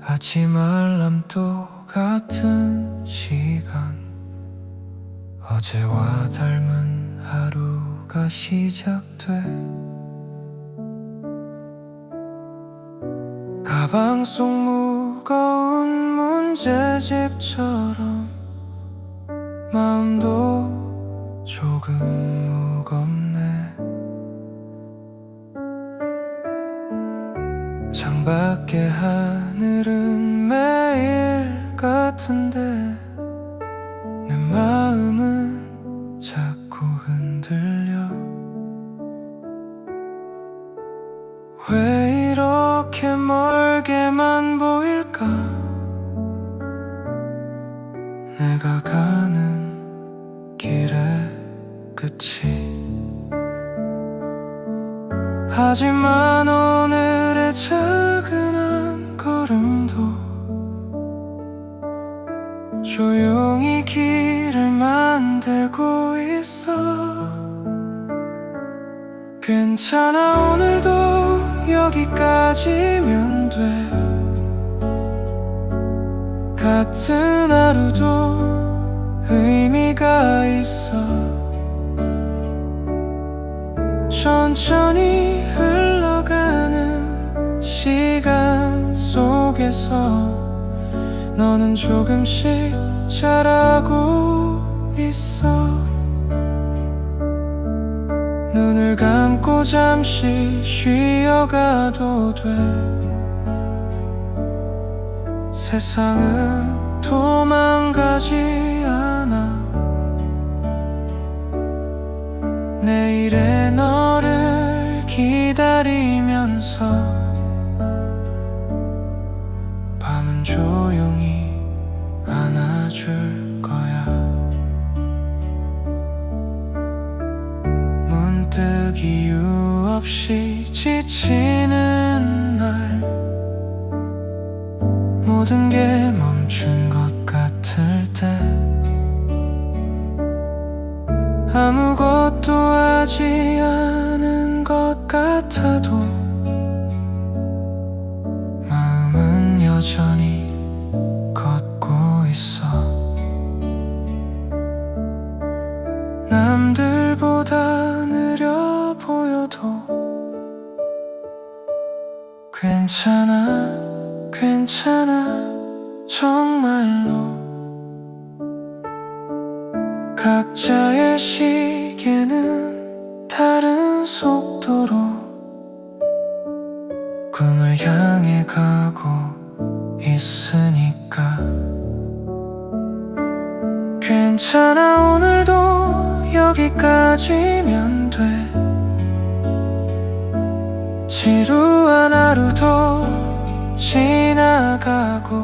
하지 말람 똑같은 시간 어제와 닮은 하루가 시작돼 가방 속 무거운 문제집처럼 마음도 조금 무겁네 창밖의 하늘은 매일 같은데 내 마음은 자꾸 흔들려 왜 이렇게 멀게만 보일까 내가 가는 길의 끝이 하지만 오늘의 작은 한 걸음도 조용히 길을 만들고 있어 괜찮아 오늘도 여기까지면 돼 같은 하루도 의미가 있어 천천히 흘러가는 시간 속에서 너는 조금씩 자라고 있어 눈을 감고 잠시 쉬어가도 돼 세상은 도망가지 않아 내일의 너를 기다리면서 밤은 조용히 안아줄 거야 문득 이유 없이 지치는 날 모든 게 멈춘 것 같을 때 아무것도 하지 않은 것 같아도 마음은 여전히 걷고 있어 남들보다 느려 보여도 괜찮아 괜찮아 정말로 각자의 시계는 다른 속도로 꿈을 향해 가고 있으니까 괜찮아 오늘도 여기까지면 돼 지루한 하루도 지나가고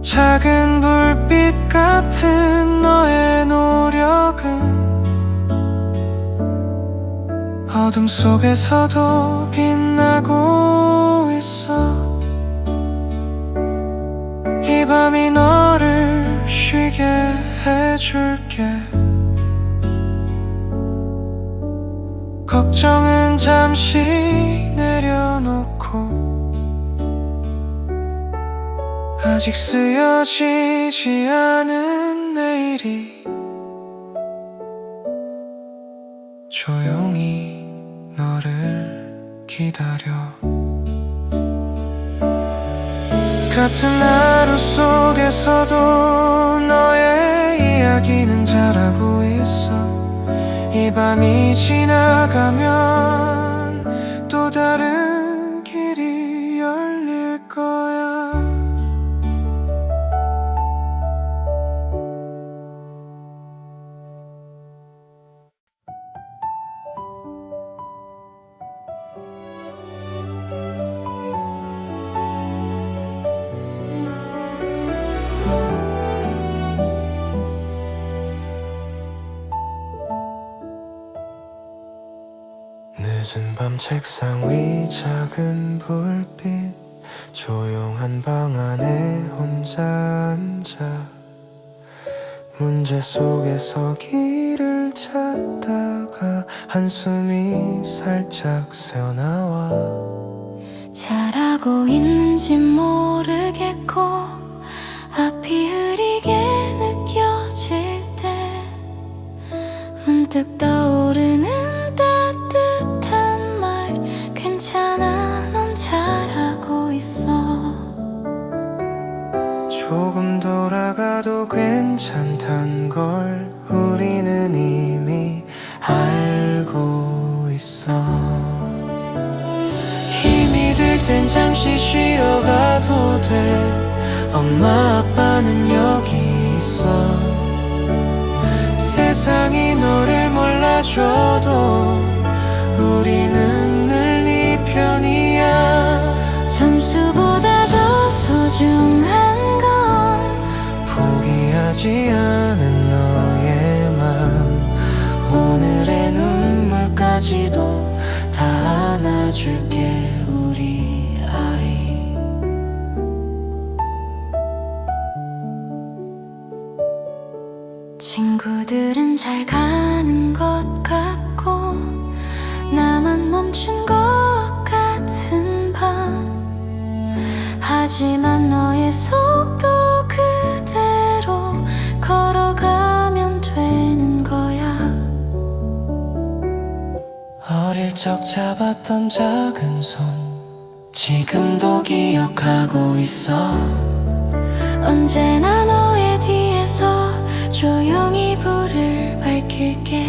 작은 불빛 같은 너의 노력은 어둠 속에서도 빛나고 있어 이 밤이 너를 쉬게 해줄게 걱정은 잠시 내려놓고 아직 쓰여지지 않은 내일이 조용히 너를 기다려 같은 하루 속에서도 너의 이야기는 자라고 있어 이 밤이 지나가면 또 다른 길이 열릴 거야 늦은 밤 책상 위 작은 불빛 조용한 방 안에 혼자 앉아 문제 속에서 길을 찾다가 한숨이 살짝 새어나와 잘하고 가고 있는지 모르겠고 앞이 흐리게 느껴질 때 문득 떠오르는 따뜻한 말, 괜찮아 넌 잘하고 있어. 조금 돌아가도 괜찮단 걸 우리는 이미 알고 있어. 힘이 들 땐 잠시 쉬어가도 돼. 엄마 아빠는 여기 있어. 세상이 너를 몰라줘도 우리는 늘 네 편이야. 점수보다 더 소중한 건 포기하지 않은 너의 맘, 오늘의 눈물까지도 다 안아줄게 우리 아이. 친구들은 잘 가는 것 같고 나만 멈춘 것 같은 밤, 하지만 너의 속도 그대로 걸어가면 되는 거야. 어릴 적 잡았던 작은 손 지금도 기억하고 있어. 언제나 너의 뒤에서 조용히 불을 밝힐게.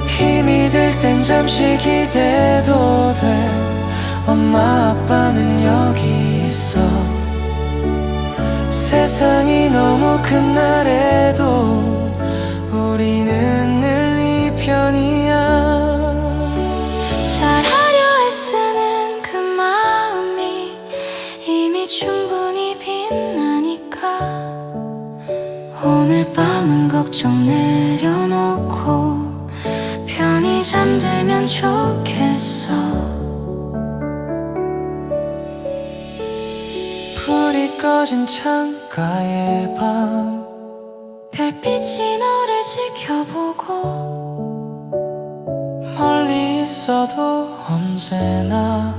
힘이 들 땐 잠시 기대도 돼. 엄마 아빠는 여기 있어. 세상이 너무 큰 날에도 우리는 늘 네 편이야. 잘하려 애쓰는 그 마음이 이미 충분히 빛나니까 오늘 밤은 걱정 내려놓고 편히 잠들면 좋겠어. 불이 꺼진 창가의 밤, 별빛이 너를 지켜보고 멀리 있어도 언제나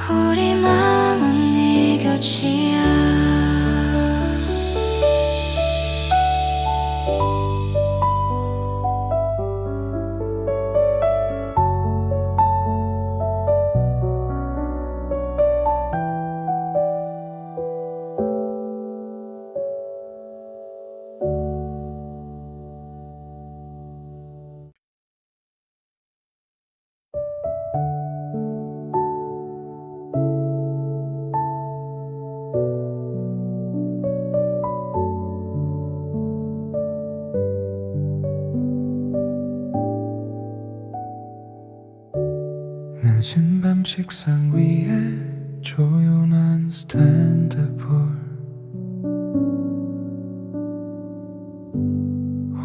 우리 마음은 네 곁이야. 늦은 밤 책상 위에 조용한 스탠드볼,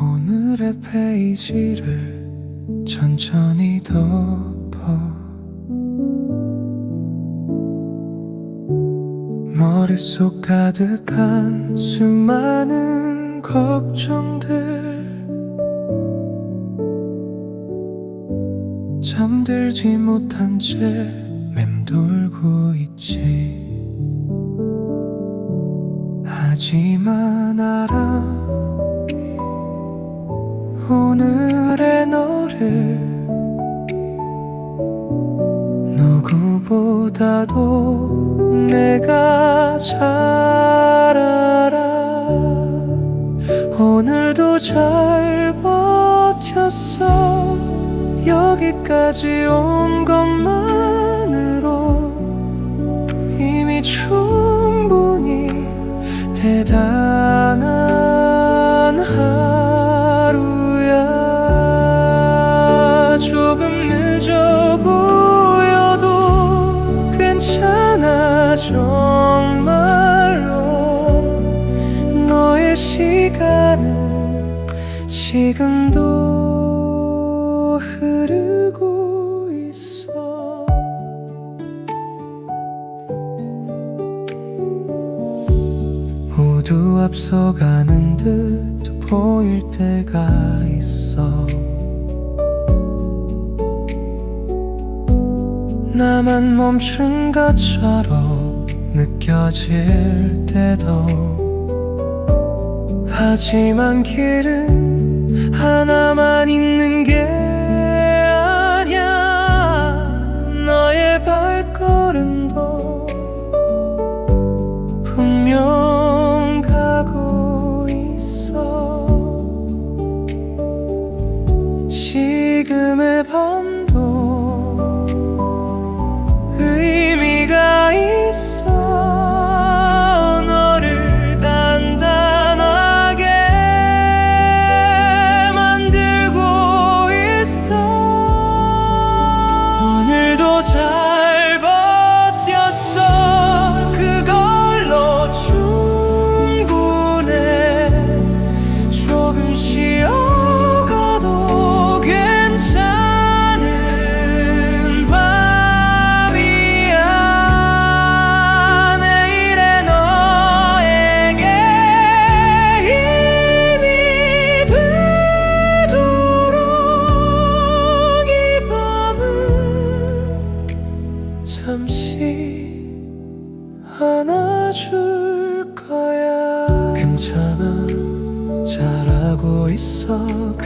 오늘의 페이지를 천천히 덮어 머릿속 가득한 수많은 걱정들, 잠들지 못한 채 맴돌고 있지. 하지만 알아, 오늘의 너를 누구보다도 내가 잘 알아. 오늘도 잘 버텼어. 여기까지 온 것만으로 이미 충분히 대단한 하루야. 조금 늦어 보여도 괜찮아 정말로. 너의 시간은 지금도 흐르고 있어. 모두 앞서가는 듯 보일 때가 있어. 나만 멈춘 것처럼 느껴질 때도 하지만 길은 하나만 있는 게 아냐 너의 발걸음도 분명 가고 있어 지금의 밤도 의미가 있어 너를 단단하게 만들고 있어 오늘도 잘 버텼어 그걸로 충분해 조금 쉬어가도 괜찮은 밤이야 내일의 너에게 힘이 되도록 이 밤을 잠시 안아줄 거야 괜찮아 잘하고 있어 그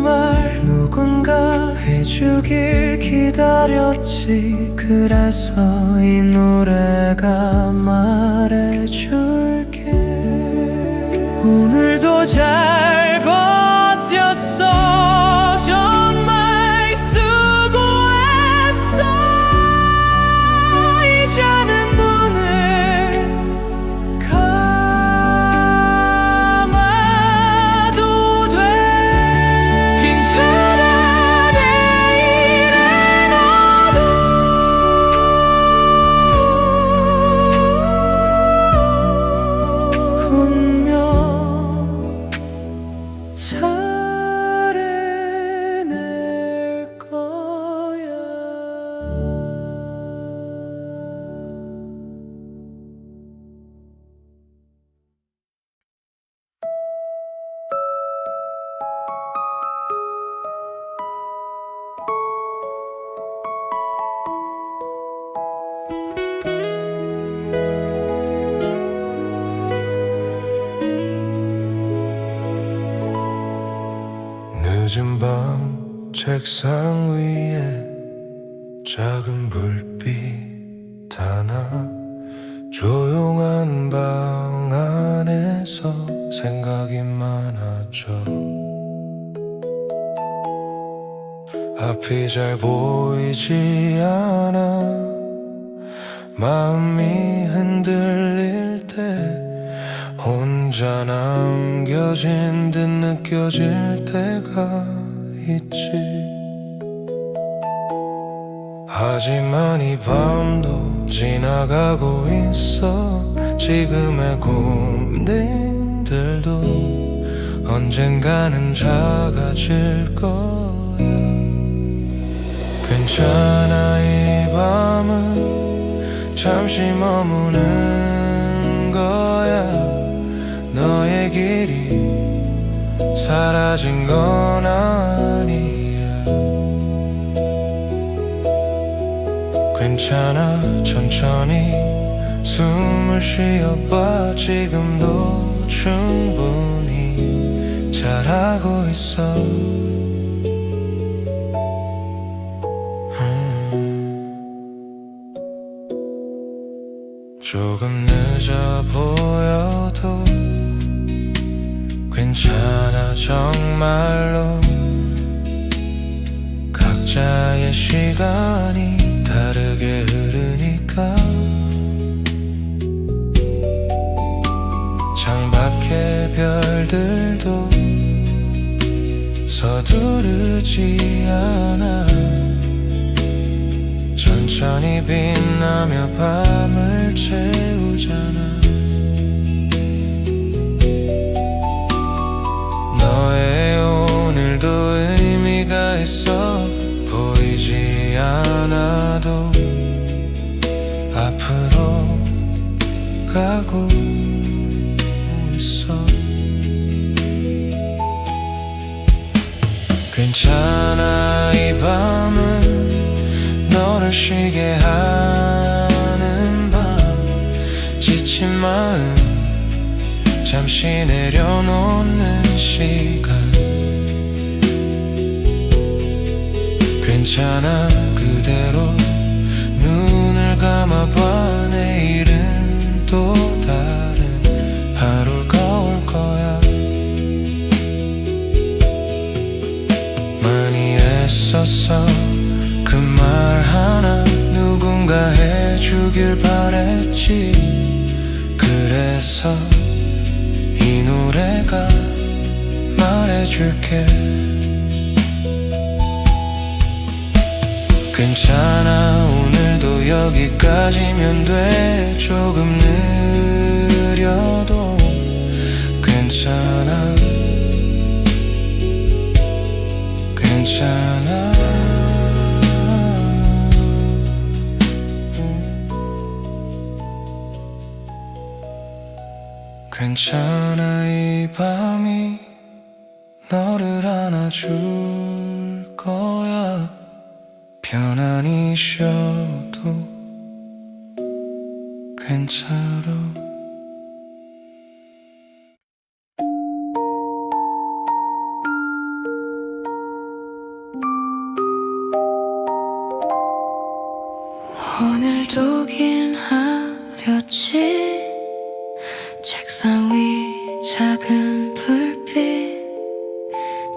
말 누군가 해주길 기다렸지 그래서 이 노래가 말해줄게 오늘도 잘 버텼어 정말 수고했어 이제는 눈을 감아도 돼 괜찮아 내일의 너도 분명 잘해낼 거야 늦은 밤 책상 위에 작은 불빛 하나 조용한 방 안에서 생각이 많아져 앞이 잘 보이지 않아 마음이 흔들릴 때 혼자 남겨진 듯 느껴질 때가 있지 하지만 이 밤도 지나가고 있어 지금의 고민들도 언젠가는 작아질 거야 괜찮아 이 밤은 잠시 머무는 거야 너의 길이 사라진 건 아니야 괜찮아 천천히 숨을 쉬어봐 지금도 충분히 잘하고 있어 조금 늦어 보여도 괜찮아 정말로 각자의 시간이 다르게 흐르니까 창밖의 별들도 서두르지 않아 천천히 빛나며 밤을 채우잖아 너의 오늘도 의미가 있어 보이지 않아도 앞으로 가고 있어 괜찮아 이 밤은 너를 쉬게 지친 마음 잠시 내려놓는 시간 괜찮아 그대로 눈을 감아봐 내일은 또 다른 하루가 올 거야 많이 애썼어 그 말 하나 누군가 해주길 바랬지 그래서 이 노래가 말해줄게 괜찮아 오늘도 여기까지면 돼 조금 느려도 괜찮아 괜찮아 괜찮아 이 밤이 너를 안아줄 거야 편안히 쉬어도 괜찮아 오늘도 긴 하루였지 책상 위 작은 불빛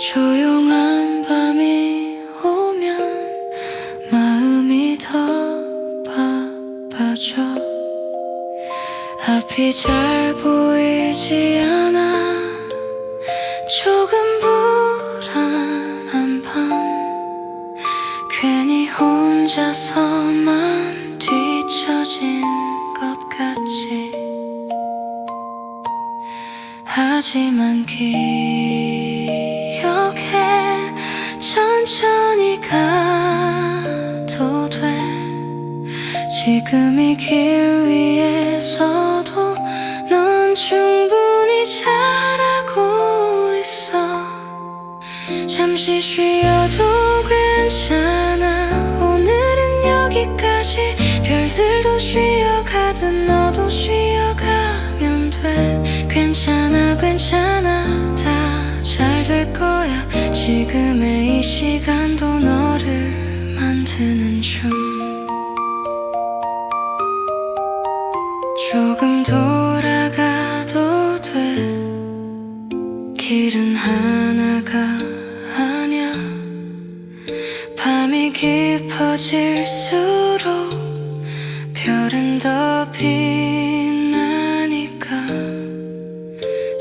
조용한 밤이 오면 마음이 더 바빠져 앞이 잘 보이지 않아 조금 불안한 밤 괜히 혼자서만 뒤처진 것 같지 하지만 기억해 천천히 가도 돼 지금 이 길 위에서도 넌 충분히 잘하고 있어 잠시 쉬어도 괜찮아 오늘은 여기까지 별들도 쉬어가듯 너도 쉬어가면 돼 괜찮아 괜찮아 다 잘 될 거야 지금의 이 시간도 너를 만드는 중 조금 돌아가도 돼 길은 하나가 아냐 밤이 깊어질수록 별은 더 빛나니까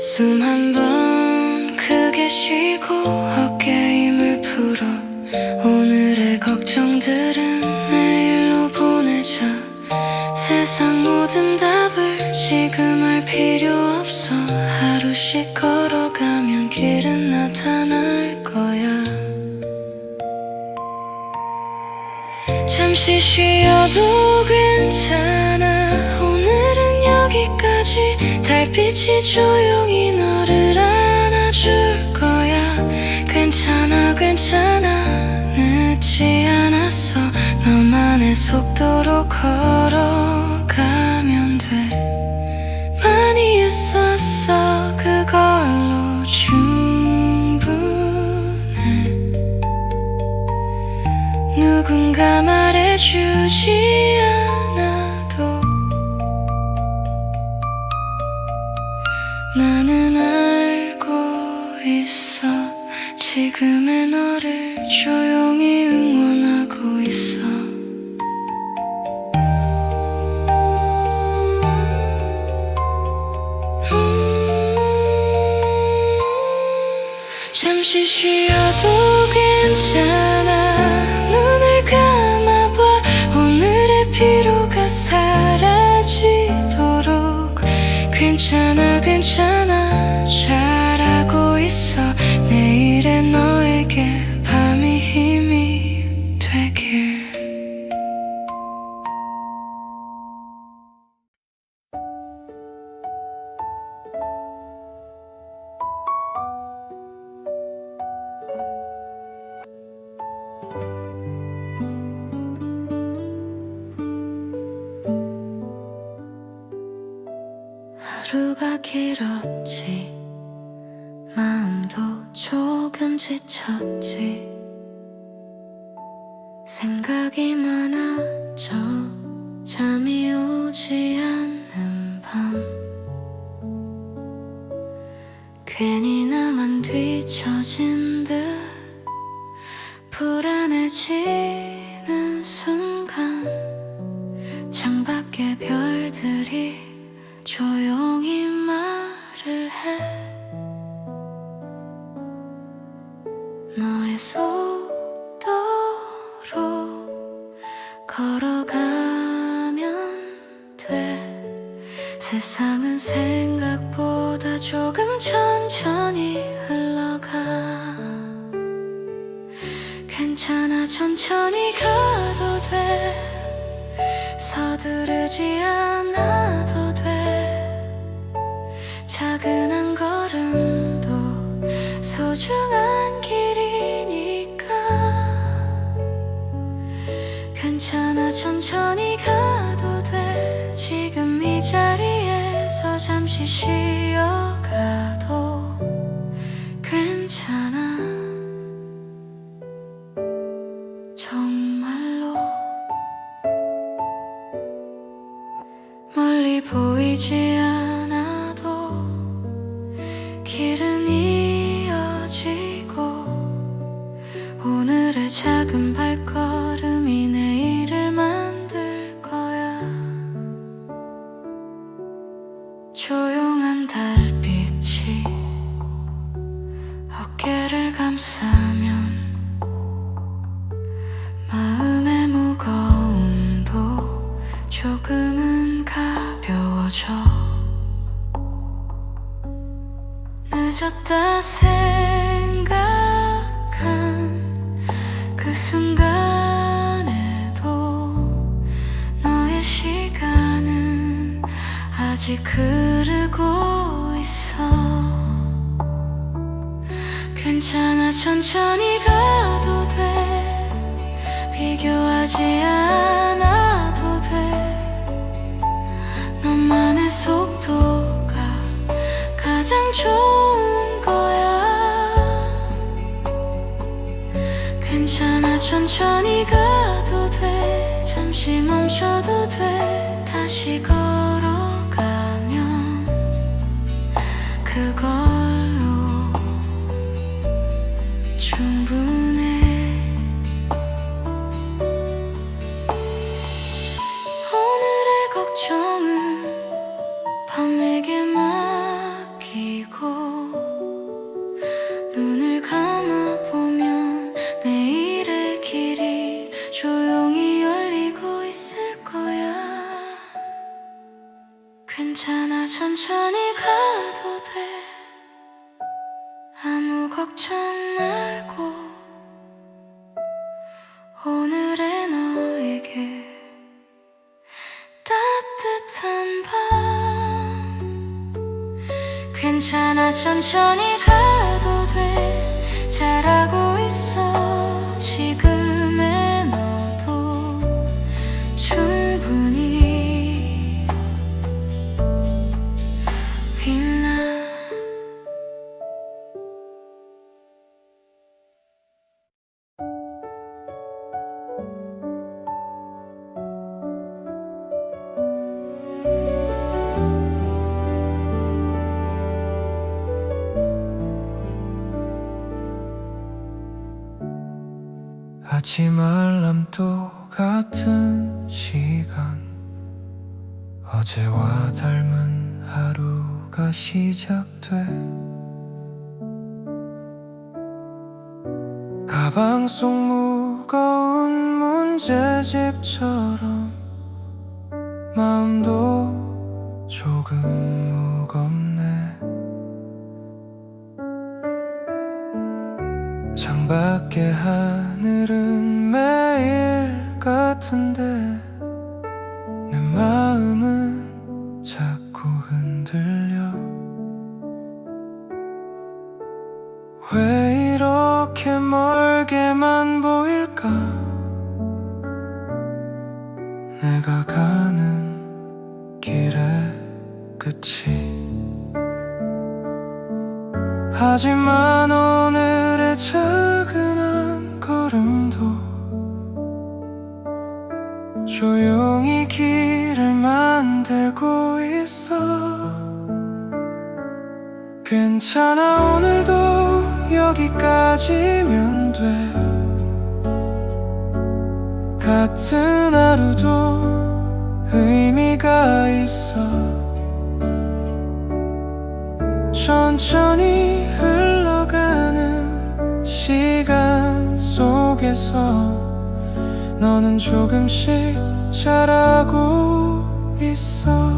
숨 한 번 크게 쉬고 어깨에 힘을 풀어 오늘의 걱정들은 내일로 보내자 세상 모든 답을 지금 알 필요 없어 하루씩 걸어가면 길은 나타날 거야 잠시 쉬어도 괜찮아 오늘은 여기까지 달빛이 조용히 너를 안아줄 거야 괜찮아 괜찮아 늦지 않았어 너만의 속도로 걸어가면 돼 많이 했었어 그걸로 충분해 누군가 말해주지 않아도 나는 알고 있어 지금의 너를 조용히 응원하고 있어 잠시 쉬어도 괜찮아 눈을 감아봐 오늘의 피로가 사라지도록 괜찮아 괜찮아 잘하고 있어 내일의 너에게 밤이 힘이 되길 길었지. 마음도 조금 지쳤지. 생각이 많아져 잠이 오지 않는 밤. 괜히 나만 뒤처진 듯 불안해지는 순간, 창밖에 별들이 조용히 말을 해. 너의 속도로 걸어가면 돼. 세상은 생각보다 조금 천천히 흘러가. 괜찮아, 천천히 가도 돼. 서두르지 않아도 돼. 작은 한 걸음도 소중한 길이니까. 괜찮아, 천천히 가도 돼. 지금 이 자리에서 잠시 쉬어가도 괜찮아. 정말로 멀리 보이지 않아도 길은 이어지고, 오늘의 작은 발걸음이 내일을 만들 거야. 조용한 달빛이 어깨를 감싸면 마음의 무거움도 조금은 가벼워져. 늦었다 생각한 그 순간에도 너의 시간은 아직 흐르고 있어. 괜찮아, 천천히 가도 돼. 비교하지 않아도 돼. 너만의 속도가 가장 좋은 거야. 괜찮아, 천천히 가도 돼. 잠시 멈춰도 돼. 다시 걸어가면 그걸로 충분해. 오늘의 걱정은 밤에게 맡기고, 눈을 감아보면 내일의 길이 조용히 열리고 있을 거야. 괜찮아, 천천히 가도 돼. 아무 걱정 말고 오늘의 너에게 따뜻한 밤. 괜찮아, 천천히 가도 돼. 잘하고 있어. 지금의 너도 충분히 빛나. 아침 알람도 같은 시간, 어제와 닮은 하루가 시작돼. 가방 속 무거운 문제집처럼 마음도 조금 무겁네. 창밖의 하늘은 매일 같은데 내 마음은 자꾸 흔들려. 왜 이렇게 멀게만 보일까? 내가 가는 길의 끝이 하지만 오늘의 작은 한 걸음도 조용히 길을 만들고 있어. 괜찮아, 오늘도 여기까지면 돼. 같은 하루도 의미가 있어. 천천히 흘러가는 시간 속에서 너는 조금씩 자라고 있어.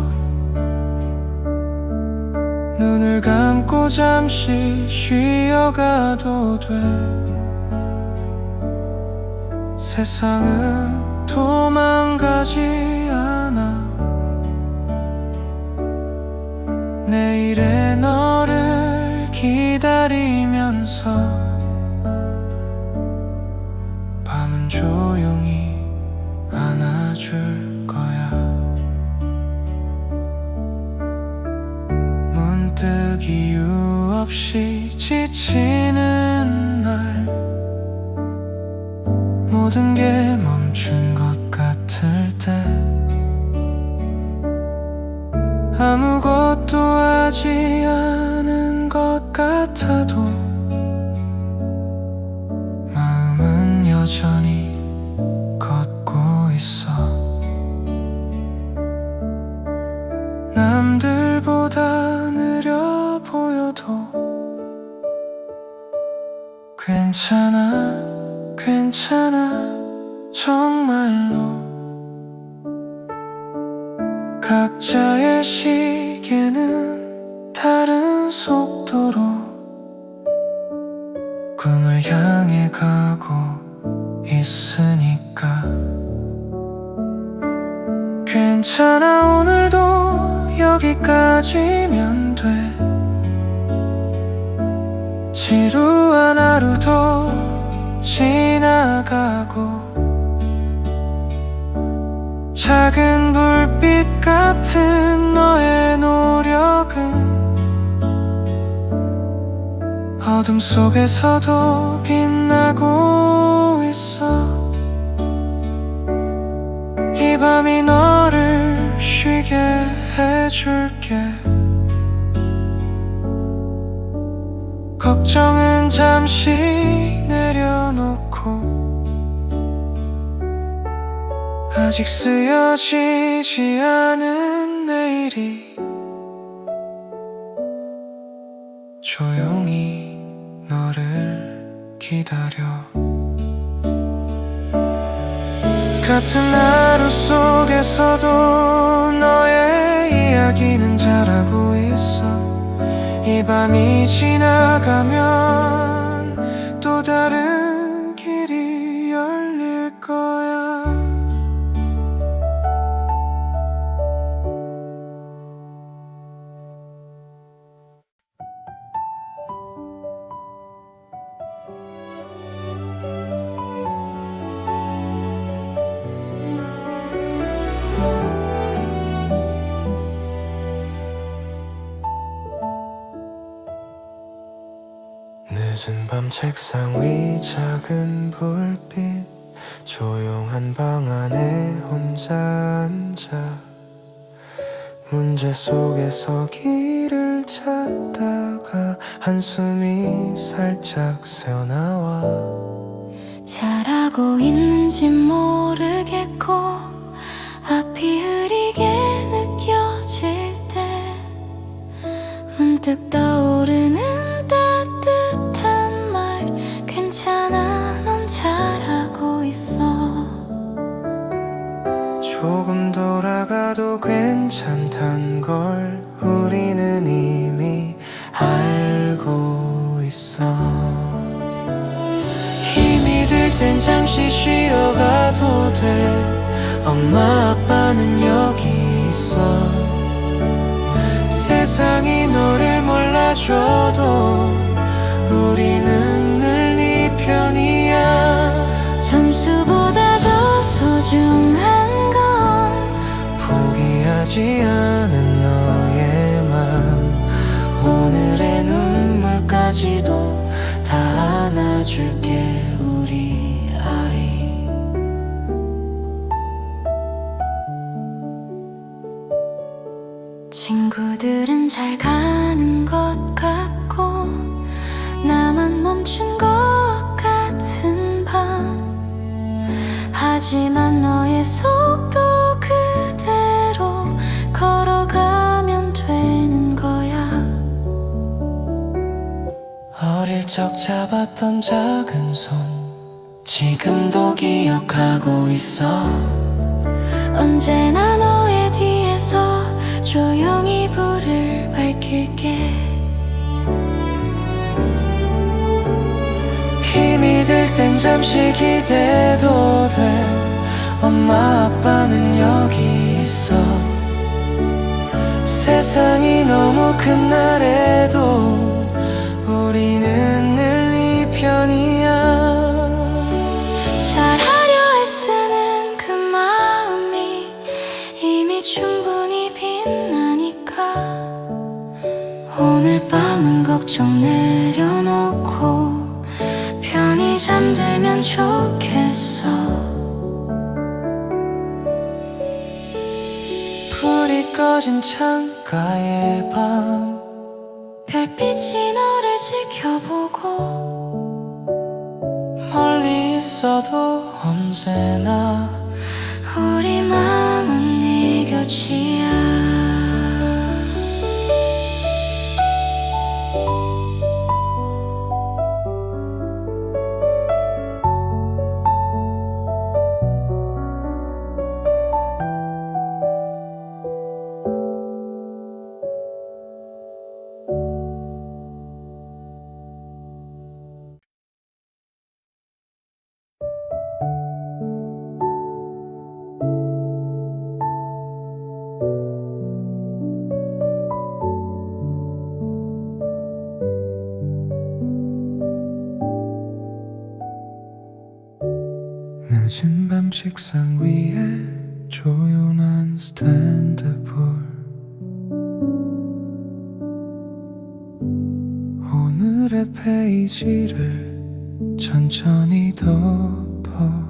눈을 감고 잠시 쉬어가도 돼. 세상은 도망가지 않아. 내일의 너를 기다리면서 밤은 조용히 안아줄 거야. 문득 이유 없이 지치는 날, 모든 게 멈춘 것 같을 때, 아무것도 하지 않은 것 같아도 마음은 여전히 걷고 있어. 남들보다 느려 보여도 괜찮아, 괜찮아, 정말로. 각자의 시계는 다른 속도로 꿈을 향해 가고 있으니까. 괜찮아, 오늘도 여기까지면 돼. 지루한 하루도 지나가고 작은 불빛 같은 너의 노력은 어둠 속에서도 빛나고 있어. 이 밤이 너를 쉬게 해줄게. 걱정은 잠시 내려놓고 아직 쓰여지지 않은 내일이 조용히 너를 기다려. 같은 하루 속에서도 너의 이야기는 자라고 있어. 이 밤이 지나가면 또 다른 길이 열릴 거야. 늦은 밤 책상 위 작은 불빛, 조용한 방 안에 혼자 앉아 문제 속에서 길을 찾다가 한숨이 살짝 새어나와. 잘하고 있는지 모르겠고 앞이 흐리게 느껴질 때 문득 떠오르는 따뜻한 말, 괜찮아, 넌 잘하고 있어. 조금 돌아가도 괜찮단 걸 우리는 이미 알고 있어. 힘이 들 땐 잠시 쉬어가도 돼. 엄마 아빠는 여기 있어. 세상이 너를 몰라줘도 우리는 늘 네 편이야. 점수보다 더 소중한 건 포기하지 않은 너의 맘, 오늘의 눈물까지 친구들은 잘 가는 것 같고 나만 멈춘 것 같은 밤. 하지만 너의 속도 그대로 걸어가면 되는 거야. 어릴 적 잡았던 작은 손 지금도 기억하고 있어. 언제나 너의 뒤에서 조용히 불을 밝힐게. 힘이 들 땐 잠시 기대도 돼. 엄마 아빠는 여기 있어. 세상이 너무 큰 날에도 우리는 늘 네 편이야. 잘하려 애쓰는 그 마음이 이미 충분히 빛나니까 오늘 밤은 걱정 내려놓고 편히 잠들면 좋겠어. 불이 꺼진 창가의 밤 별빛이 너를 지켜보고 멀리 있어도 언제나 우리 마음은 네 곁이야. 늦은 밤 책상 위에 조용한 스탠드볼. 오늘의 페이지를 천천히 덮어.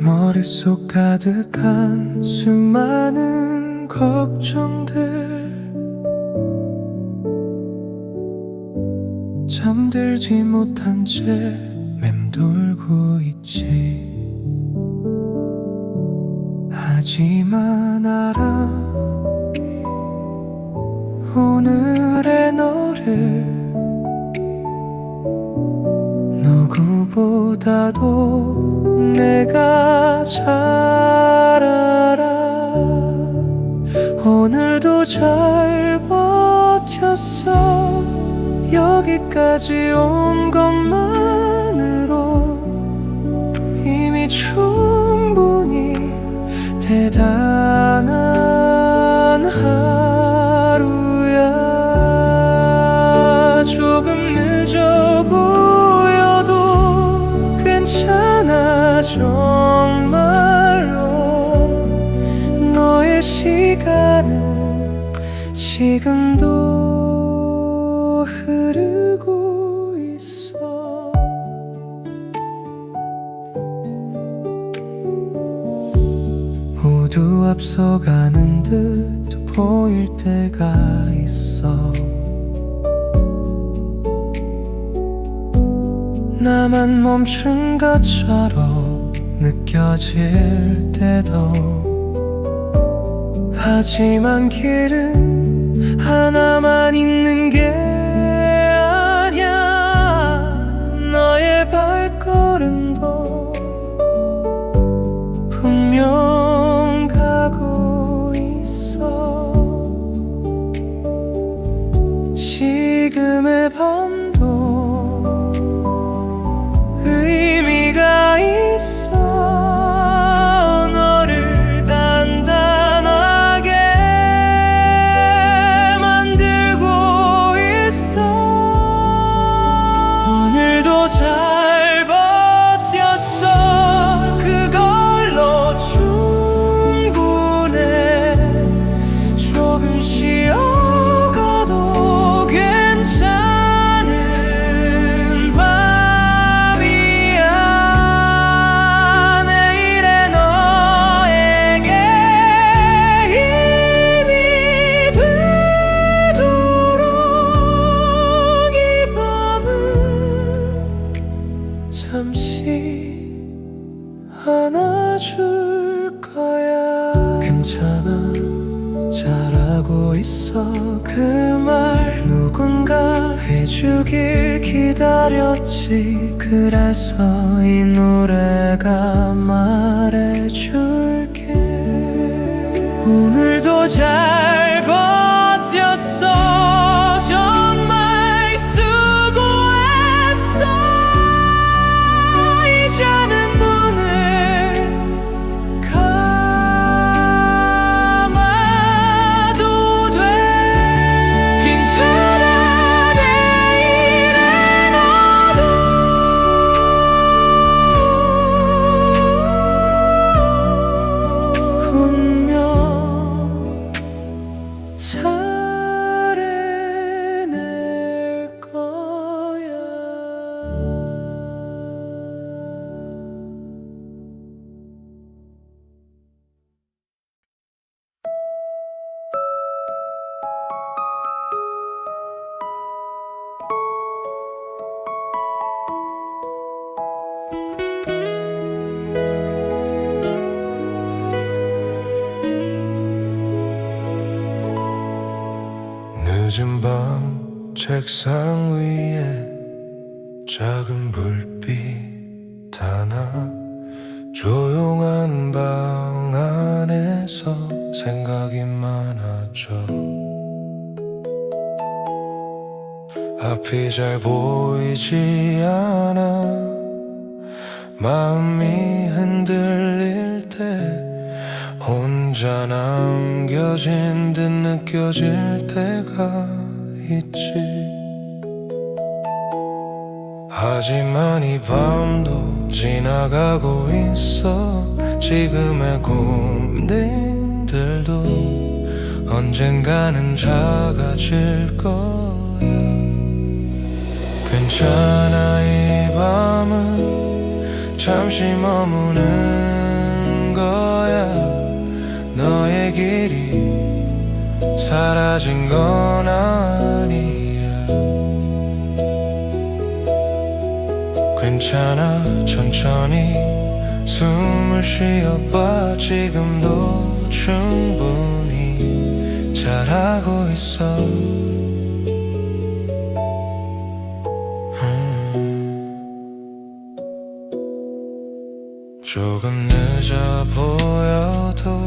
머릿속 가득한 수많은 걱정들. 잠들지 못한 채 맴돌고 있지. 하지만 알아, 오늘의 너를 누구보다도 내가 잘 알아. 오늘도 잘 버텼어. 여기까지 온 것만으로 이미 충분히 대단한 하루야. 조금 늦어 보여도 괜찮아 정말로. 너의 시간은 지금도 흐르고 있어. 모두 앞서가는 듯 보일 때가 있어. 나만 멈춘 것처럼 느껴질 때도. 하지만 길은 하나만 있는 게 아니야. 너의 발걸음도 분명 가고 있어. 지금의 밤도 의미가 있어. 너를 단단하게 만들고 있어. 오늘도 잘 잠시 안아줄 거야. 괜찮아, 잘하고 있어. 그 말 누군가 해주길 기다렸지. 그래서 이 노래가 말해줄게. 오늘도 잘 버텼어. 정말 수고했어. 이제는 눈을 감아도 돼. 괜찮아, 내일은 어두 분명 잘해낼 거야. 늦은 밤 책상 위에 작은 불빛 하나. 조용한 방 안에서 생각이 많아져. 앞이 잘 보이지 않아. 마음이 흔들릴 때 혼자 남겨진 듯 느껴질 때가 있지. 하지만 이 밤도 지나가고 있어. 지금의 고민들도 언젠가는 작아질 거야. 괜찮아, 이 밤은 잠시 머무는 거야. 너의 길이 사라진 건 아니야. 괜찮아, 천천히 숨을 쉬어봐. 지금도 충분히 잘하고 있어. 조금 늦어 보여도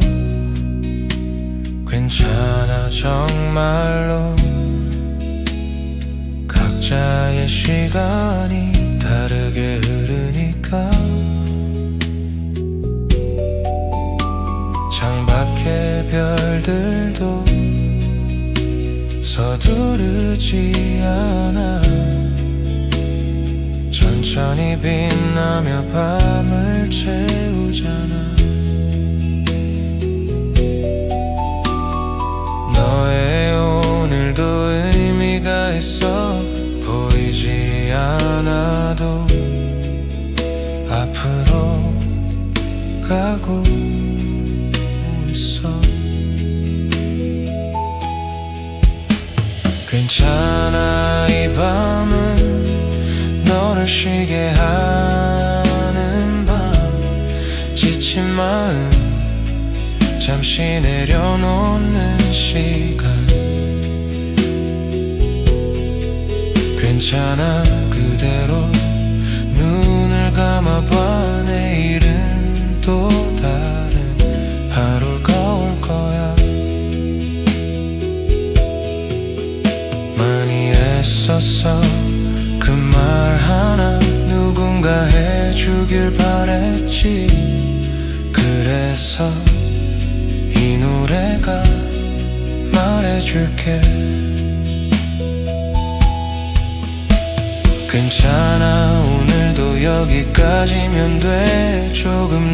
괜찮아, 정말로. 각자의 시간이 다르게 흐르니까. 창밖의 별들도 서두르지 않아. 천천히 빛나며 밤을 채우잖아. 너의 오늘도 의미가 있어. 보이지 않아도 앞으로 가고 있어. 괜찮아, 이 밤은 너를 쉬게 하는 밤. 지친 마음 잠시 내려놓는 시간. 괜찮아, 그대로 눈을 감아봐. 내일은 또 다른 하루가 올 거야. 많이 애썼어. 그 말 하나 누군가 해주길 바랬지. 그래서 이 노래가 말해줄게. 괜찮아, 오늘도 여기까지면 돼. 조금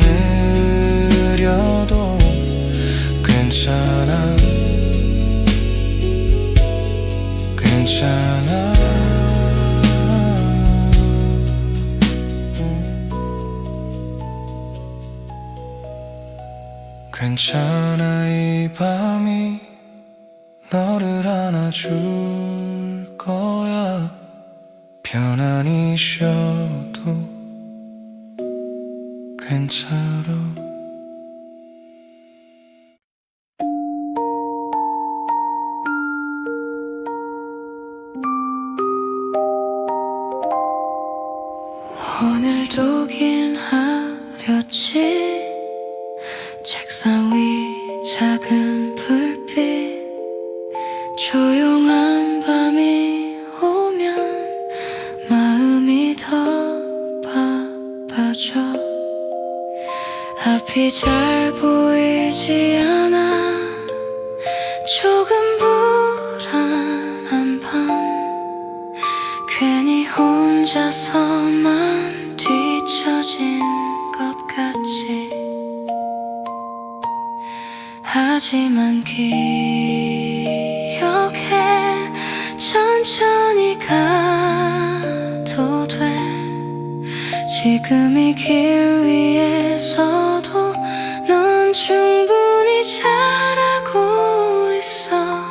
느려도 괜찮아. 괜찮아. 괜찮아, 이 밤이 너를 안아줄 거야. 편안히 쉬어도 괜찮아. 오늘도 길하렸지. 책상 위 작은 불빛, 조용한 밤이 오면 마음이 더 바빠져. 앞이 잘 보이지 않아. 조금 불안한 밤, 괜히 혼자서만 뒤처진 것 같지. 하지만 기억해, 천천히 가도 돼. 지금 이 길 위에서도 넌 충분히 잘하고 있어.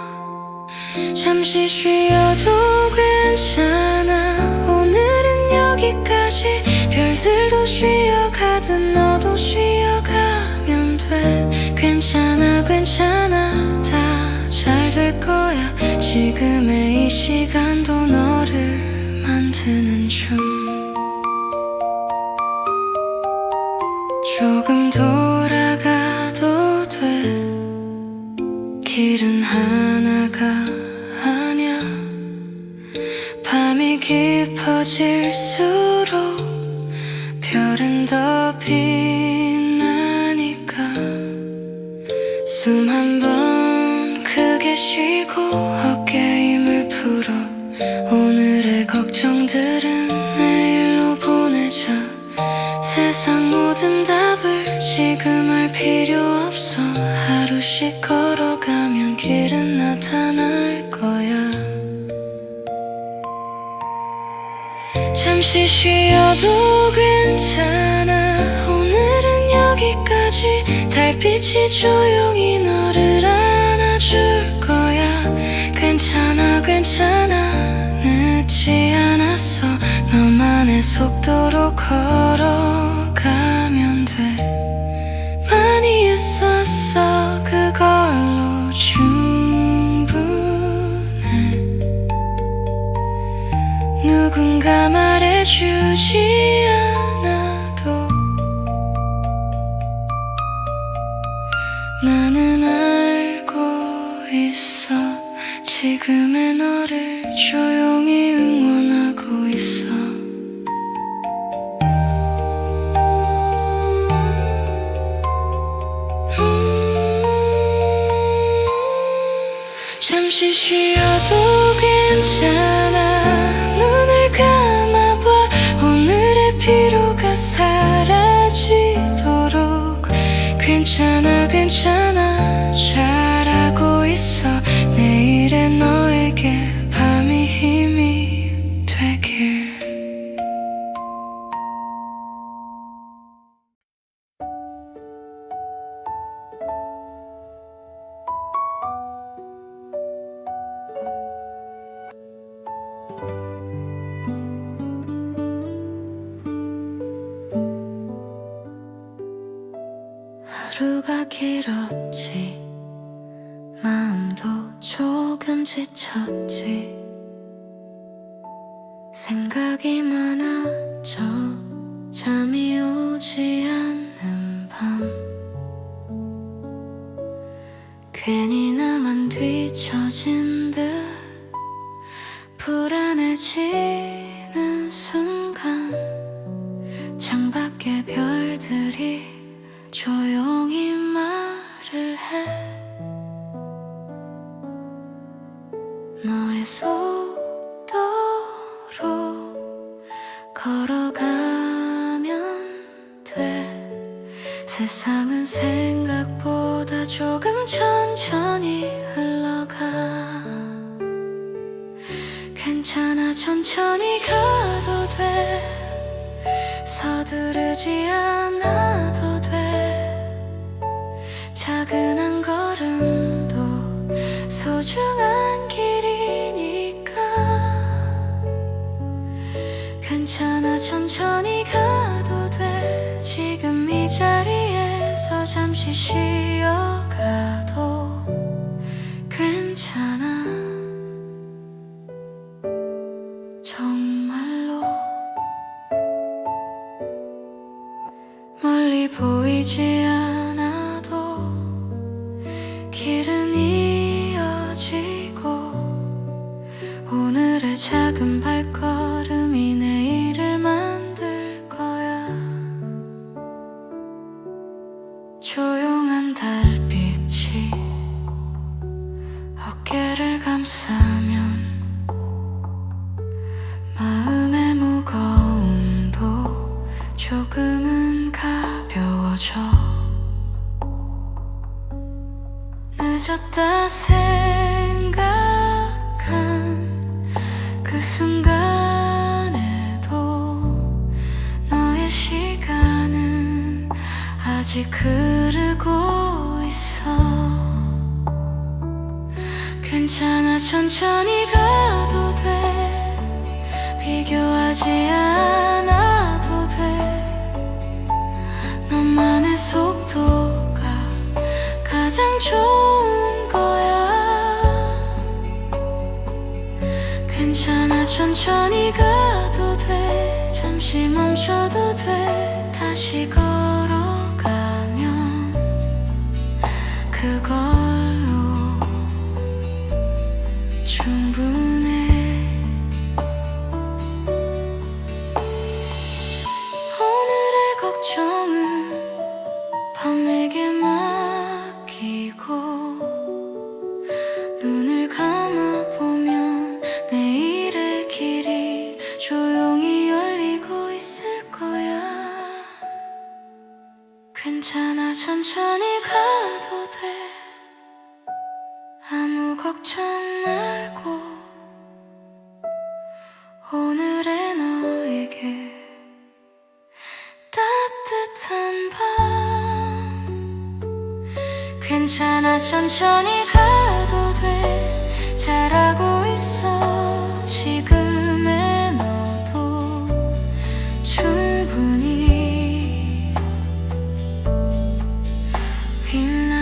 잠시 쉬어도 괜찮아. 오늘은 여기까지. 별들도 쉬어가듯 너도 쉬어가면 돼. 괜찮아 괜찮아, 다 잘 될 거야. 지금의 이 시간도 너를 만드는 중. 조금 돌아가도 돼. 길은 하나가 아냐. 밤이 깊어질수록 별은 더 빛나니까. 숨 한 번 크게 쉬고 어깨에 힘을 풀어. 오늘의 걱정들은 내일로 보내자. 세상 모든 답을 지금 알 필요 없어. 하루씩 걸어가면 길은 나타날 거야. 잠시 쉬어도 괜찮아. 오늘은 여기까지. 달빛이 조용히 너를 안아줄 거야. 괜찮아 괜찮아, 늦지 않았어. 너만의 속도로 걸어가면 돼. 많이 했었어, 그걸로 충분해. 누군가 말해주지 않아도 나는 알고 있어. 지금의 너를 조용히 응원하고 있어. 잠시 쉬어도 괜찮아. 눈을 감아봐. 오늘의 피로가 사라지도록. 괜찮아 괜찮아, 잘하고 있어. 내일의 너에게 밤이 힘이 되길. 하루가 길었지. 마음도 조금 지쳤지. 생각이 많아져 잠이 오지 않는 밤. 괜히 나만 뒤처진 듯 불안해지는 순간. 창밖에 별들이 조용히 말을 해. 너의 속도로 걸어가면 돼. 세상은 생각보다 조금 천천히 흘러가. 괜찮아 천천히 가도 돼. 서두르지 않아도 돼. 작은 한 걸음도 소중한 길이니까. 괜찮아 천천히 가도 돼. 지금 이 잠시 쉬어가도 괜찮아. 정말로 멀리 보이지 않아도 길은 이어지고 오늘의 작은 발걸음이 내일을 만들 거야. 조용한 달빛이 어깨를 감싸면 마음의 무거움도 조금은 가벼워져. 늦었다 생각한 그 순간에도 너의 시간은 아직 흐르고 있어. 괜찮아, 천천히 가도 돼. 비교하지 않아도 돼. 너만의 속도가 가장 좋은 거야. 괜찮아, 천천히 가도 돼. 잠시 멈춰도 돼. 다시 걸어가면 그걸로 충분해. 오늘의 걱정은 밤에게 맡기고 눈을 감아보면 내일의 길이 조용히 열리고 있을 거야. 괜찮아, 천천히 가도 돼. 아무 걱정 말고 오늘의 너에게 따뜻한 밤. 괜찮아, 천천히 가도 돼. 잘하고 있어. 지금의 너도 충분히 빛나.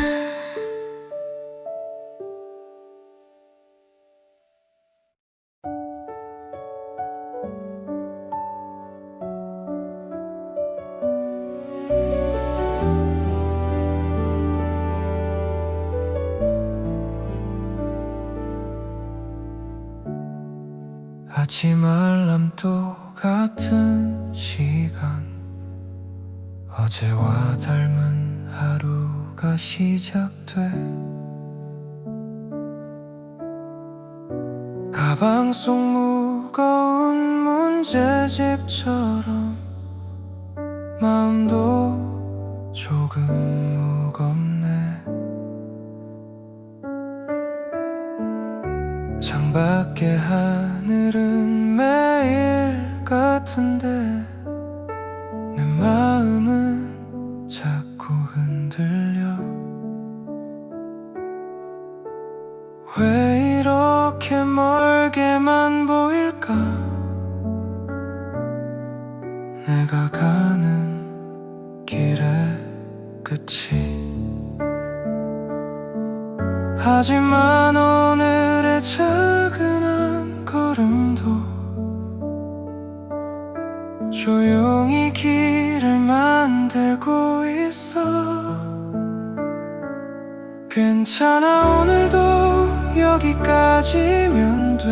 아침 알람도 같은 시간 어제와 닮은 하루가 시작돼. 가방 속 무거운 문제집처럼 마음도 조금 무겁네. 창밖의 하늘은 매일 같은데 내 마음은 자꾸 흔들려. 왜 이렇게 멀게만 보일까? 내가 가는 길의 끝이. 하지만 오늘의 작은 한 걸음도 조용히 길을 만들고 있어. 괜찮아, 오늘도 여기까지면 돼.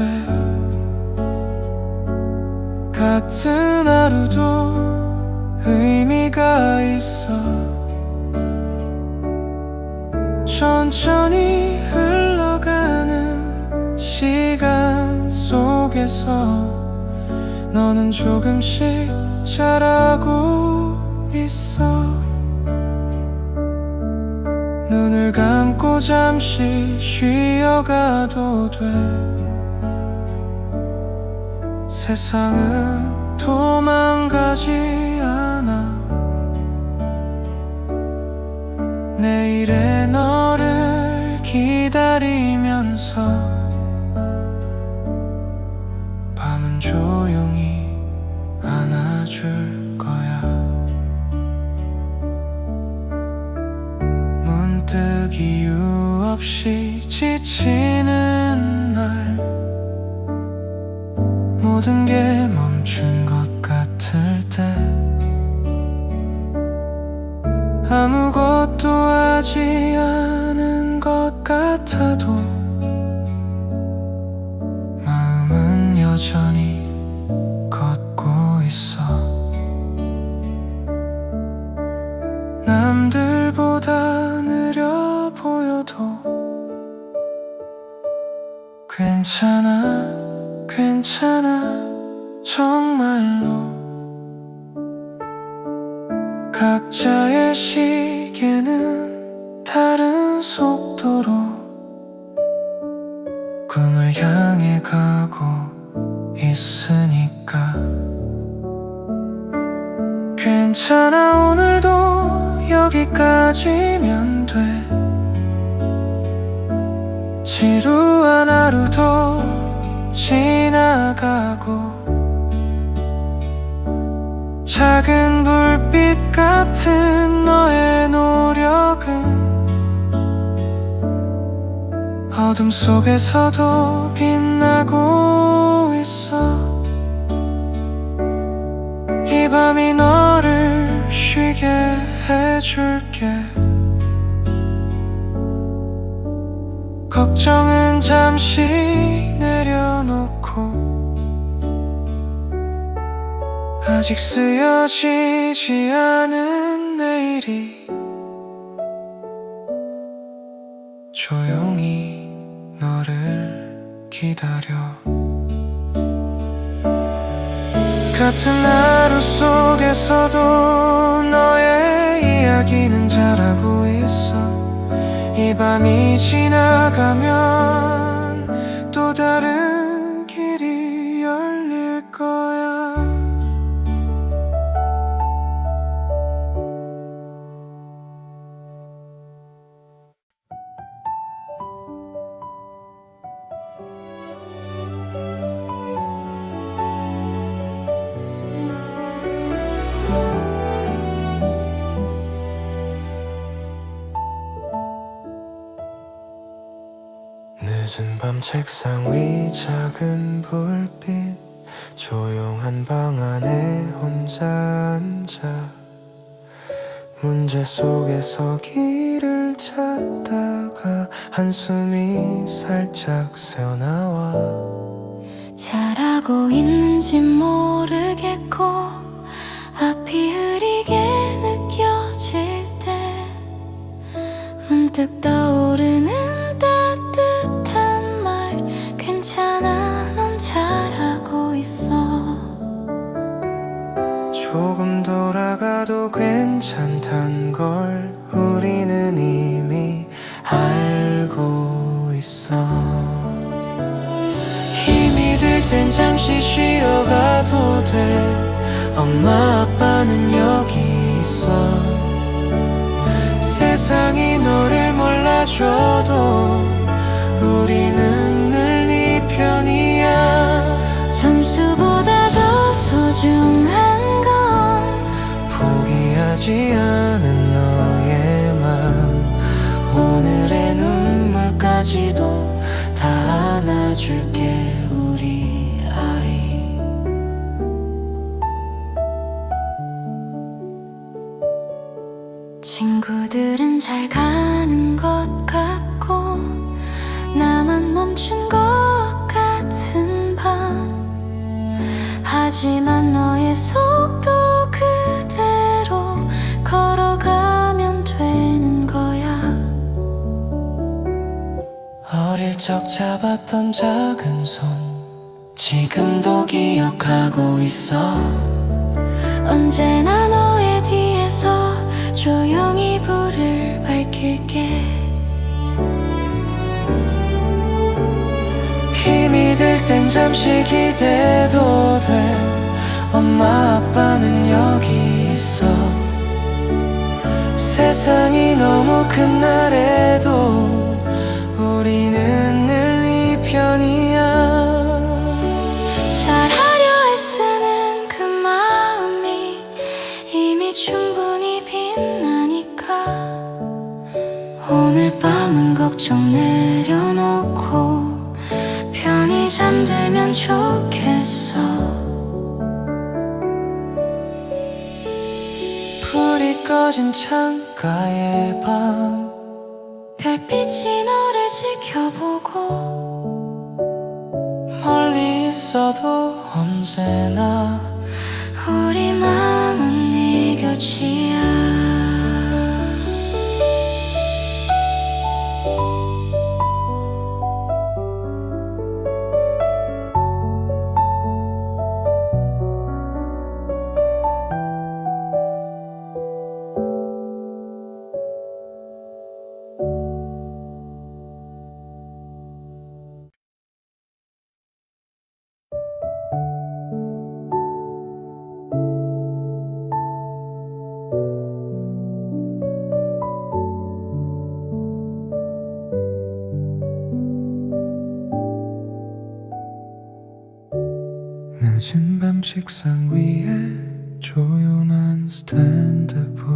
같은 하루도 의미가 있어. 천천히 흘러가는 시간 속에서 너는 조금씩 자라고 있어. 눈을 감고 잠시 쉬어가도 돼. 세상은 도망가지 않아. 내일의 너를 기다리면서 밤은 조용히 안아줄 거야. 이유 없이 지치는 날 모든 게 멈춘 것 같을 때 아무것도 하지 않은 것 같아도 마음은 여전히 걷고 있어. 남들보다 느려 보여도 괜찮아, 괜찮아, 정말로. 각자의 시계는 다른 속도로 꿈을 향해 가고 있으니까 괜찮아, 오늘도 여기까지면 돼. 지루한 하루도 지나가고 작은 불빛 같은 너의 노력은 어둠 속에서도 빛나고 있어. 이 밤이 너를 쉬게 해줄게. 걱정은 잠시 내려놓고 아직 쓰여지지 않은 내일이 조용히 너를 기다려. 같은 하루 속에서도 너의 이야기는 잘하고 있어. 이 밤이 지나가면 또 다른 길이 열릴 거야. 늦은 밤 책상 위 작은 불빛, 조용한 방 안에 혼자 앉아 문제 속에서 길을 찾다가 한숨이 살짝 새어나와. 잘하고 있는지 모르겠고 앞이 흐리게 느껴질 때 문득 떠오르는 따뜻한 말, 괜찮아, 넌 잘하고 있어. 조금 돌아가도 괜찮단 걸 우리는 이미 알고 있어. 힘이 들 땐 잠시 쉬어가도 돼. 엄마 아빠는 여기 있어. 세상이 너를 몰라줘도 우리는 늘 네 편이야. 점수보다 더 소중한 건 포기하지 않은 너의 맘. 오늘의 눈물까지도 다 안아줄게 우리 아이. 친구들은 잘 가는 것 같고 나만 멈춘 것 같은 밤. 하지만 너의 속도 그대로 걸어가면 되는 거야. 어릴 적 잡았던 작은 손 지금도 기억하고 있어. 언제나 너의 뒤에서 조용히 불을 밝힐게. 힘이 들 땐 잠시 기대도 돼. 엄마 아빠는 여기 있어. 세상이 너무 큰 날에도 우리는 늘 네 편이야. 잘하려 애쓰는 그 마음이 이미 충분히 빛나니까 오늘 밤은 걱정 내려놓고 편히 잠들면 좋겠어. 불이 꺼진 창가의 밤 별빛이 너를 지켜보고 멀리 있어도 언제나 우리 마음은 네 곁이야. 늦은 밤 책상 위에 조용한 스탠드볼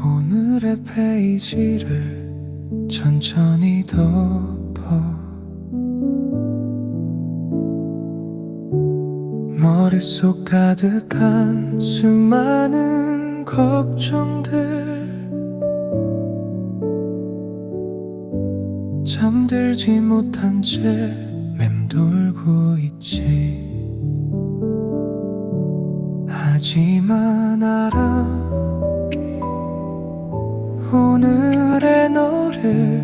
오늘의 페이지를 천천히 덮어 머릿속 가득한 수많은 걱정들 잠들지 못한 채 맴돌고 있지. 하지만 알아 오늘의 너를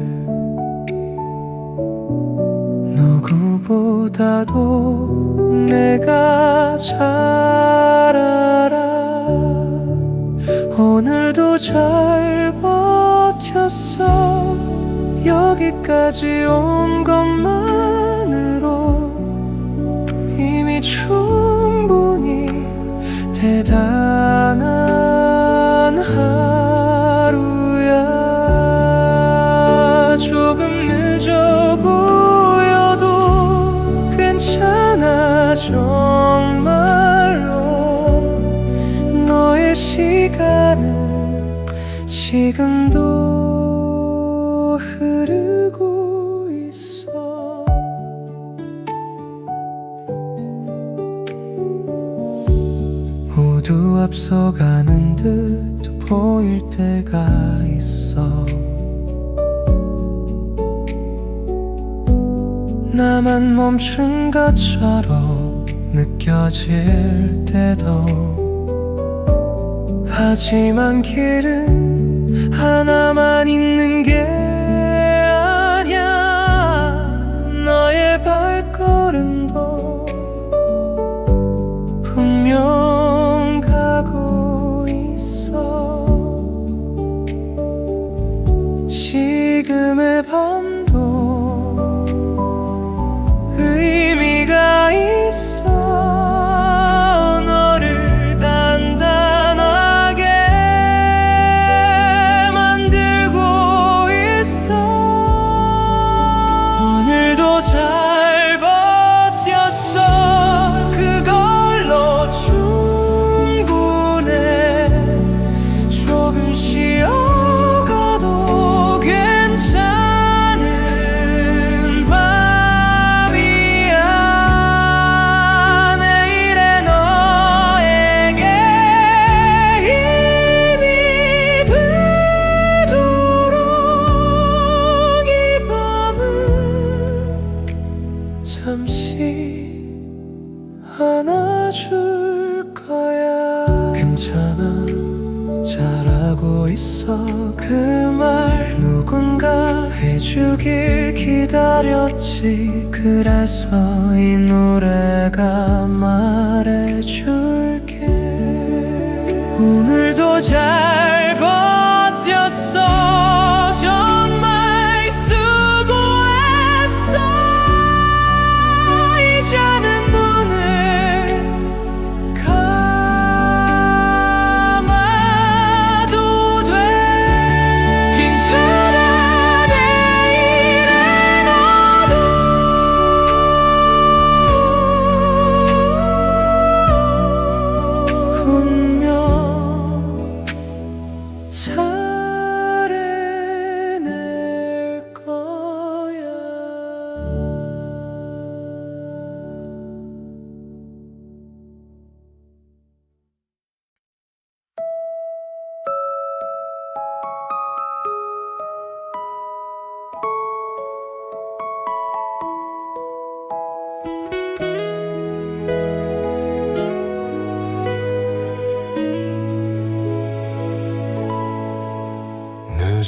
누구보다도 내가 잘 알아. 오늘도 잘 버텼어. 여기까지 온 것만으로 이미 충분히 대단한 하루야. 조금 늦어 보여도 괜찮아 정말로. 너의 시간은 지금도 흐르고 있어. 모두 앞서가는 듯 보일 때가 있어. 나만 멈춘 것처럼 느껴질 때도 하지만 길은 하나만 있는 게 너의 발걸음도 분명 가고 있어. 지금의 밤도 의미가 있어. 너를 단단하게 만들고 있어. 오늘도 잘 버텼어. 그걸로 충분해. 조금 쉬어가도 괜찮은 밤이야. 내일의 너에게 힘이 되도록 이 밤은 잠시 안아줄 거야. 괜찮아 잘하고 있어. 그 말 누군가 해주길 기다렸지. 그래서 이 노래가 말해줄게. 오늘도 잘 버텼어. 정말 수고했어. 이제는 눈을 감아도 돼. 괜찮아. 내일의 너도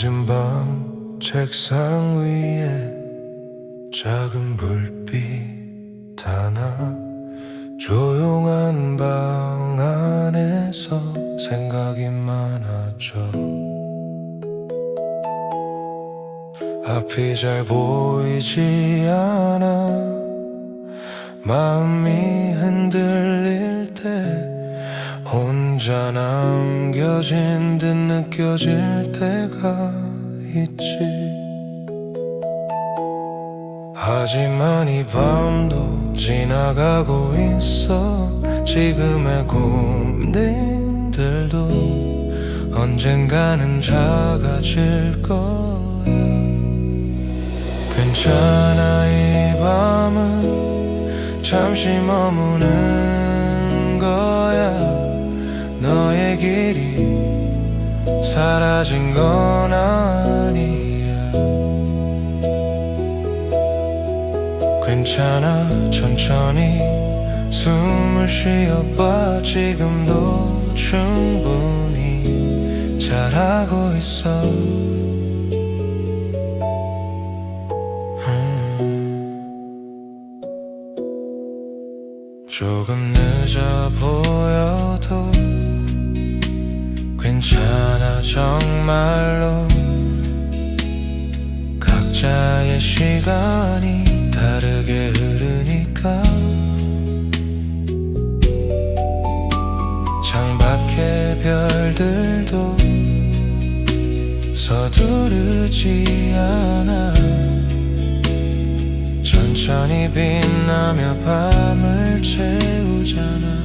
늦은 밤 책상 위에 작은 불빛 하나, 조용한 방 안에서 생각이 많아져. 앞이 잘 보이지 않아 마음이 흔들릴 때 혼자 남겨진 듯 느껴질 때가 있지. 하지만 이 밤도 지나가고 있어. 지금의 고민들도 언젠가는 작아질 거야. 괜찮아, 이 밤은 잠시 머무는 거야. 너의 길이 사라진 건 아니야. 괜찮아, 천천히 숨을 쉬어봐. 지금도 충분히 잘하고 있어. 조금 늦어 보여도 괜찮아, 정말로. 각자의 시간이 다르게 흐르니까. 창밖의 별들도 서두르지 않아. 천천히 빛나며 밤을 채우잖아.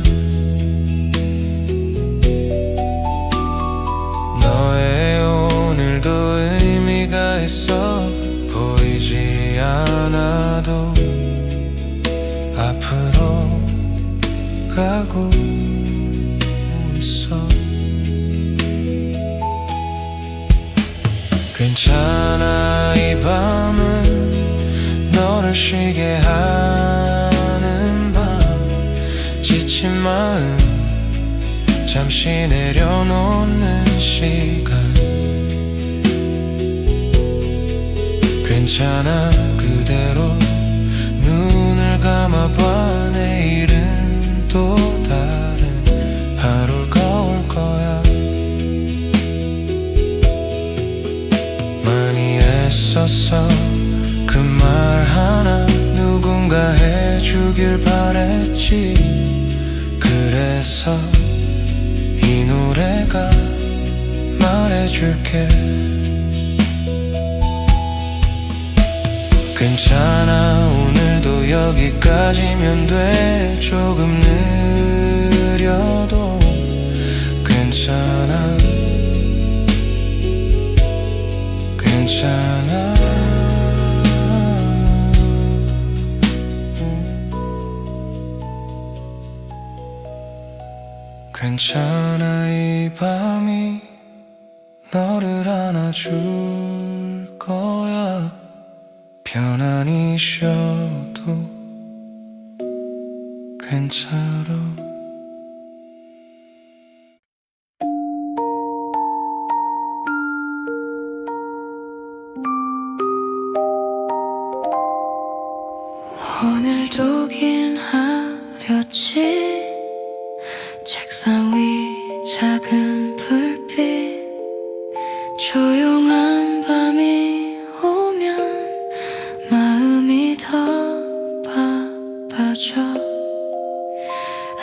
너의 오늘도 의미가 있어. 보이지 않아도 앞으로 가고 있어. 괜찮아, 이 밤은 너를 쉬게 하는 밤. 지친 마음 잠시 내려놓는 시간. 괜찮아, 그대로 눈을 감아봐. 내일은 또 다른 하루가 올 거야. 많이 애썼어. 그 말 하나 누군가 해주길 바랬지. 그래서 이 노래가 말해줄게. 괜찮아, 오늘도 여기까지면 돼. 조금 느려도 괜찮아. 괜찮아. 괜찮아, 이 밤이 너를 안아줄 거야. 편안히 쉬어도 괜찮아. 오늘도 긴 하루였지. 책상 위 작은 불빛. 조용한 밤이 오면 마음이 더 바빠져.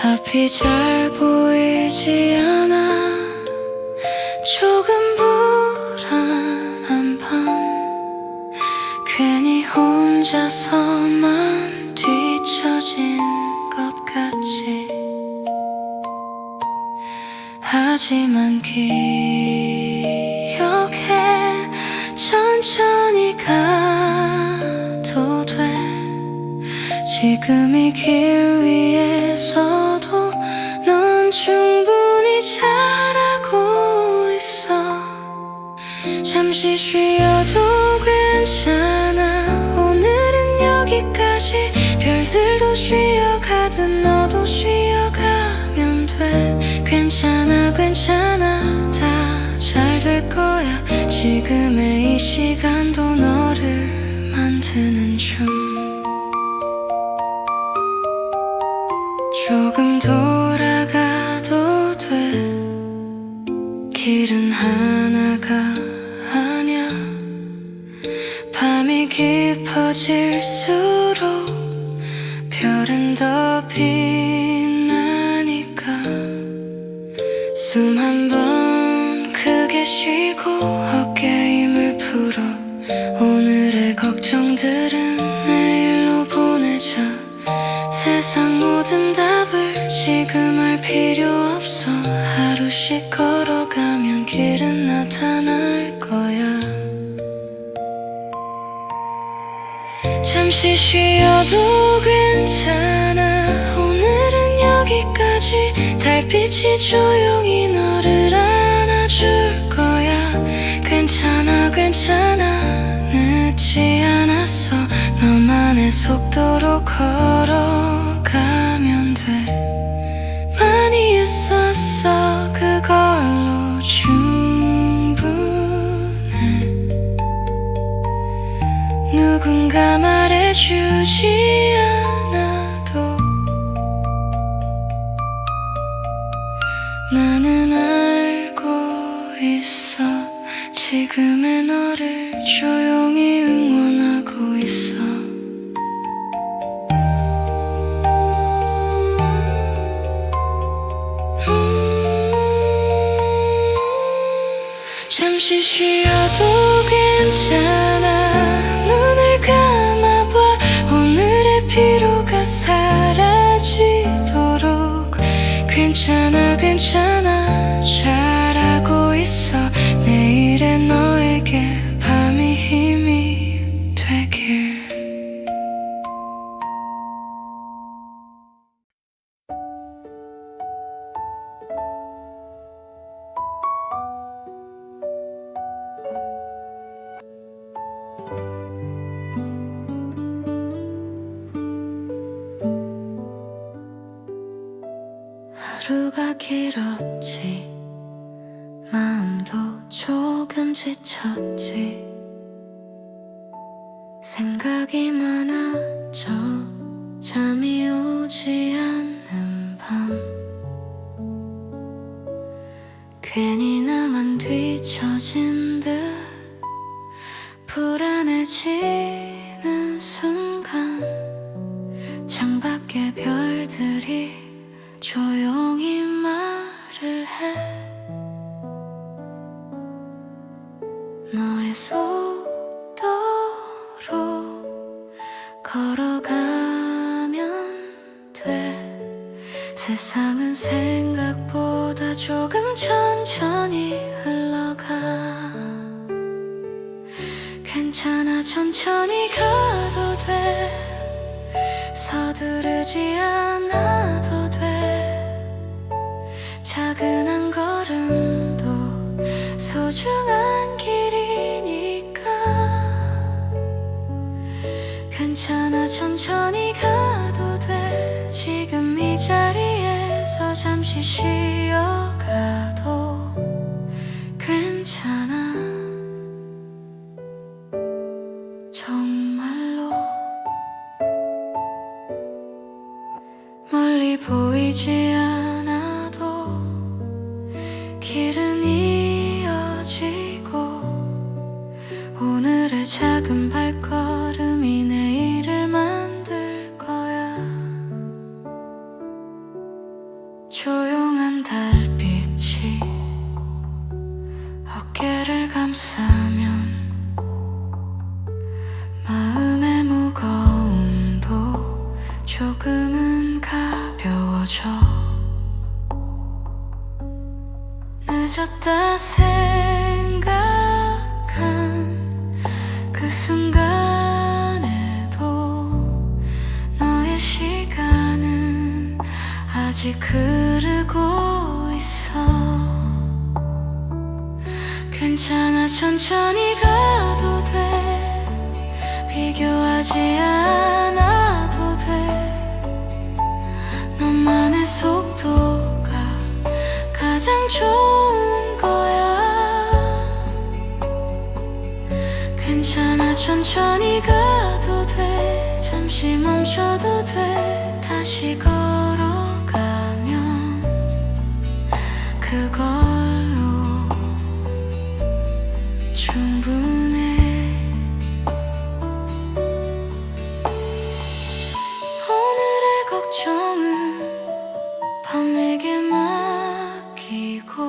앞이 잘 보이지 않아. 조금 불안한 밤. 괜히 혼자서만 뒤처진 것 같지. 하지만 기억해. 천천히 가도 돼. 지금 이 길 위에서도 넌 충분히 잘하고 있어. 잠시 쉬어도 괜찮아. 오늘은 여기까지. 별들도 쉬어가듯 너도 쉬어가면 돼. 괜찮아, 괜찮아. 다 잘 될 거야. 지금의 이 시간도 너를 만드는 중 조금 돌아가도 돼 길은 하나가 아냐 밤이 깊어질수록 별은 더 빛나니까 숨 한 번 크게 쉬고 어깨에 힘을 풀어 오늘의 걱정들은 내일로 보내자 세상 모든 답을 지금 알 필요 없어 하루씩 걸어가면 길은 나타날 거야 잠시 쉬어도 괜찮아 오늘은 여기까지 달빛이 조용히 너를 안아줄 거야 괜찮아 괜찮아 늦지 않았어 너만의 속도로 걸어가면 돼 많이 했었어 그걸로 충분해 누군가 말해주지 않아도 나는 알고 있어 지금의 너를 조용히 응원하고 있어 잠시 쉬어도 괜찮아 눈을 감아봐 오늘의 피로가 사라지도록 괜찮아 괜찮아 잘하고 있어 내일의 너에게 밤이 힘이 되길 하루가 길었지 마음도 조금 지쳤지 생각이 많아져 잠이 오지 않는 밤 괜히 나만 뒤처진 듯 불안해지는 순간 창밖에 별들이 조용히 말을 해 너의 속도로 걸어가면 돼 세상은 생각보다 조금 천천히 흘러가 괜찮아 천천히 가도 돼 서두르지 않아도 돼 작은 한 걸음도 소중한 길이니까 괜찮아 천천히 가도 돼 지금 이 자리에서 잠시 쉬어가도 괜찮아 정말로 멀리 보이지 않아도 길은 이어지고 오늘의 작은 발걸음이 내일을 만들 거야 조용한 달빛이 어깨를 감싸면 마음의 무거움도 조금은 가벼워져 늦었다 생각한 그 순간에도 너의 시간은 아직 흐르고 있어 괜찮아 천천히 가도 돼 비교하지 않아도 돼 너만의 속도가 가장 좋은 거야 괜찮아 천천히 가도 돼 잠시 멈춰도 돼 다시 걸어가면 그걸로 충분해 오늘의 걱정은 밤에게 맡기고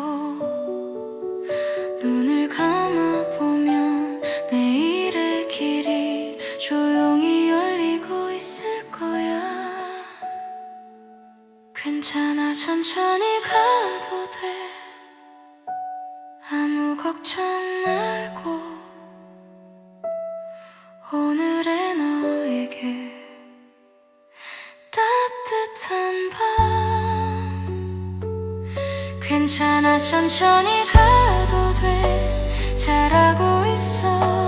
눈을 감아보면 내일의 길이 조용히 열리고 있을 거야 괜찮아 천천히 가도 돼 아무 걱정 말고 오늘의 너에게 따뜻한 밤 괜찮아 천천히 가도 돼 잘하고 있어